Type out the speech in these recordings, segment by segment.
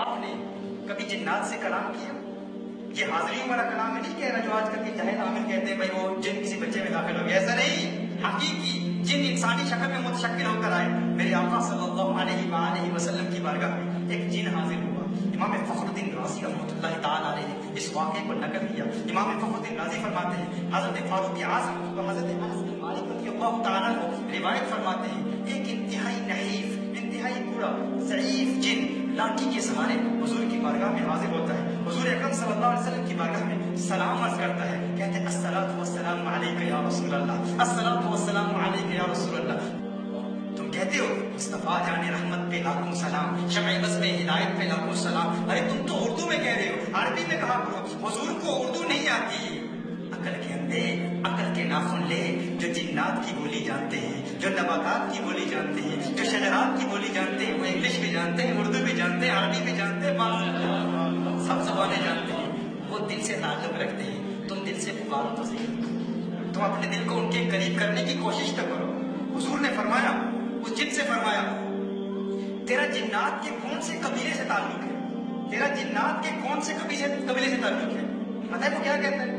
آپ نے کبھی جنات سے کلام کیا؟ یہ حاضرین والا کلام میں نہیں کہہ رہا جو آج کل کے جاہل عامل کہتے ہیں بھائی وہ جن کسی بچے میں داخل ہو گیا. ایسا نہیں، حقیقی جن انسانی شکل میں متشکل ہو کر آئے. میرے آقا صلی اللہ علیہ وآلہ وسلم کی بارگاہ میں ایک جن حاضر ہوا. امام فخر الدین رازی رحمۃ اللہ تعالیٰ علیہ اس واقعے کو نقل کیا. امام فخر الدین رازی فرماتے ہیں حضرت فاروق اعظم اور حضرت انس بن مالک رضی اللہ تعالیٰ کو روایت فرماتے ہیں ایک انتہائی نحیف، انتہائی برا، ضعیف جن لاٹھی کے سہارے حضور کی بارگاہ میں حاضر ہوتا ہے. حضور اکرم صلی اللہ علیہ وسلم کی بارگاہ میں سلام عرض کرتا ہے، کہتے ہیں الصلاۃ والسلام علیک یا رسول اللہ، الصلاۃ والسلام علیک یا رسول اللہ. تم کہتے ہو مصطفیٰ جان رحمت پہ لاکھوں سلام، شمع بز میں ہدایت پہ لاکھوں سلام. ارے تم تو اردو میں کہہ رہے ہو، عربی میں کہا کرو. حضور کو اردو نہیں آتی. عقل کے اندے، عقل کے ناخن لے. جو جنات کی بولی جانتے ہیں، جو نباتات کی بولی جانتے ہیں، جو شجرات کی بولی جانتے ہیں، وہ انگلش بھی جانتے ہیں، اردو بھی جانتے ہیں، عربی بھی جانتے ہیں، سب زبانیں جانتے ہیں. وہ دل سے تعلق رکھتے ہیں. تم دل سے پکارو تو صحیح، تم اپنے دل کو ان کے قریب کرنے کی کوشش تو کرو. حضور نے فرمایا، اس جن سے فرمایا تیرا جنات کے کون سے قبیلے سے تعلق ہے؟ تیرا جنات کے کون سے قبیلے سے تعلق ہے؟ پتہ ہے وہ کیا کہتا ہے؟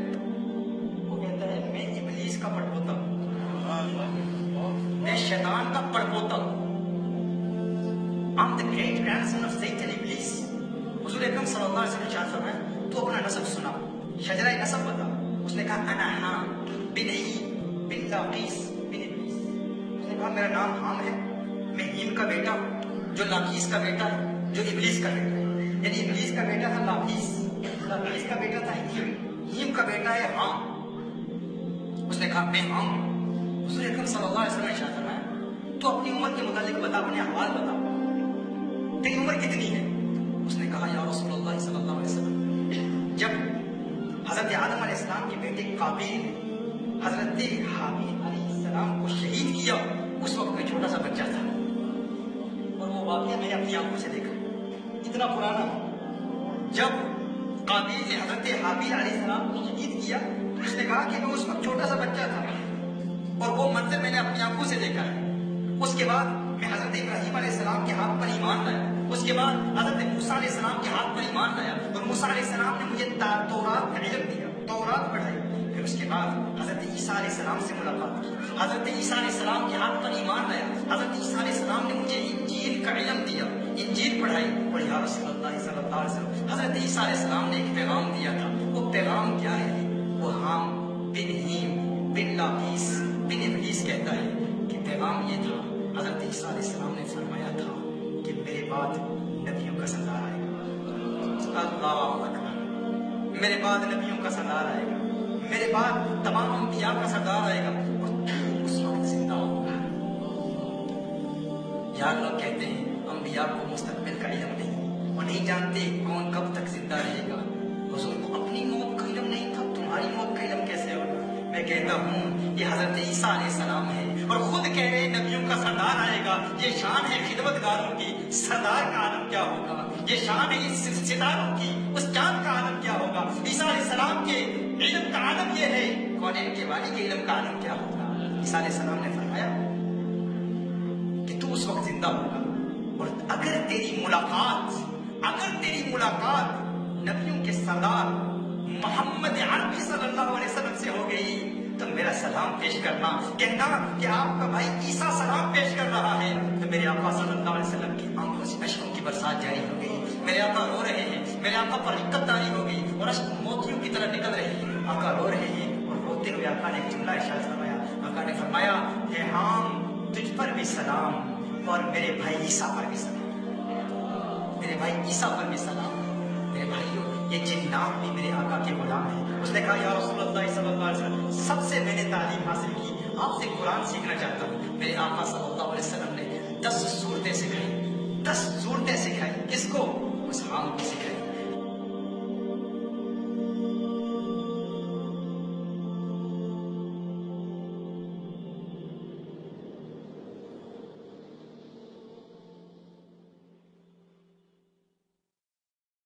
وہ کہتا ہے میں ابلیس کا پڑپوتا ہوں، میں شیطان کا پڑپوتا ہوں. I'm the great grandson of Satan Iblis. حضور اکرم صلی اللہ علیہ وسلم نے ارشاد فرمایا تو اپنا نسب سنا، شجرہ نسب بتا. اس نے کہا انا حام بن ہیم بن لاقیس بن ابلیس. اس نے کہا میرا نام حام ہے، میں ہیم کا بیٹا ہوں جو لاقیس کا بیٹا ہے، جو ابلیس کا بیٹا ہے. یعنی ابلیس کا بیٹا تھا لاقیس، لاقیس کا بیٹا تھا ہیم، ہیم کا بیٹا ہے حام. اس نے کہا میں حام ہوں. حضور اکرم صلی اللہ علیہ وسلم نے ارشاد فرمایا تو اپنی عمر کے متعلق بتا، اپنے احوال بتا، تیری عمر کتنی ہے؟ اس نے کہا یا رسول اللہ صلی اللہ علیہ وسلم جب حضرت آدم علیہ السلام کے بیٹے قابیل نے حضرت حابیل علیہ السلام کو شہید کیا، اس وقت میں چھوٹا سا بچہ تھا. اور وہ واقعہ میں نے اپنی آنکھوں سے دیکھا، اتنا پرانا. جب قابیل نے حضرت حابیل علیہ السلام کو شہید کیا، اس نے کہا کہ میں اس وقت چھوٹا سا بچہ تھا اور وہ منظر میں نے اپنی آنکھوں سے دیکھا ہے. اس کے بعد میں حضرت ابراہیم علیہ السلام کے ہاتھ پر ایمان لایا. اس کے بعد حضرت موسیٰ علیہ السلام کے ہاتھ پر ایمان لایا اور موسیٰ علیہ السلام نے مجھے تورات کا علم دیا، تورات پڑھائی. پھر اس کے بعد حضرت عیسیٰ علیہ السلام سے ملاقات کی، حضرت عیسیٰ علیہ السلام کے ہاتھ پر ایمان لایا. حضرت عیسیٰ علیہ السلام نے مجھے انجیل کا علم دیا، انجیل پڑھائی. اور یا رسول اللہ صلی اللہ علیہ وسلم حضرت عیسیٰ علیہ السلام نے ایک پیغام دیا تھا. وہ پیغام کیا ہے؟ وہ حام بن ہیم بن لاقیس بن ابلیس کہتا ہے کہ پیغام یہ تھا، حضرت عیسیٰ علیہ السلام نے فرمایا تھا کہ میرے بعد نبیوں کا سردار آئے گا. اللہ اکبر، میرے بعد نبیوں کا سردار آئے گا، میرے بعد تمام انبیاء کا سردار آئے گا اور تو اس وقت زندہ ہوگا. یار لوگ کہتے ہیں انبیاء کو مستقبل کا علم نہیں، وہ نہیں جانتے کون کب تک زندہ رہے گا. حضور کو اپنی موت کا علم نہیں تھا، تمہاری موت کا علم کیسے ہوگا؟ میں کہتا ہوں یہ حضرت عیسیٰ علیہ السلام ہے اور خود کہہ رہے نبیوں کا سردار آئے گا. یہ شان ہے خدمت گاروں کی، سردار کا عالم کیا ہوگا؟ یہ شان ہے اس ستاروں کی، اس چاند کا عالم کیا ہوگا؟ عیسیٰ علیہ السلام کے علم کا عالم یہ ہے، کونین کے والی کے علم کا عالم کیا ہوگا؟ عیسیٰ علیہ السلام نے فرمایا کہ تو اس وقت زندہ ہوگا اور اگر تیری ملاقات نبیوں کے سردار محمد عربی صلی اللہ علیہ وسلم سے ہو گئی تو میرا سلام پیش کرنا، کہنا کہ آپ کا بھائی عیسیٰ سلام پیش کر رہا ہے. تو میرے آقا صلی اللہ علیہ وسلم کی آنکھوں سے اشکوں کی برسات جاری ہو گئی. میرے آقا رو رہے ہیں، میرے آقا پر رقت تاری ہو گئی اور اشک موتیوں کی طرح نکل رہے ہیں. آقا رو رہے ہیں اور روتے ہوئے آقا نے ایک جملہ ارشاد فرمایا. آقا نے فرمایا ہے حام تجھ پر بھی سلام اور میرے بھائی عیسیٰ پر بھی سلام، میرے بھائی عیسیٰ پر بھی سلام. میرے بھائیوں یہ جنات بھی میرے آقا کے غلام ہیں. اس نے کہا یا رسول اللہ صلی اللہ علیہ وسلم سب سے میں نے تعلیم حاصل کی، آپ سے قرآن سیکھنا چاہتا ہوں. میرے آقا صلی اللہ علیہ وسلم نے 10 صورتیں سکھائی، 10 صورتیں سکھائی. کس کو؟ اس حام کو سکھائی.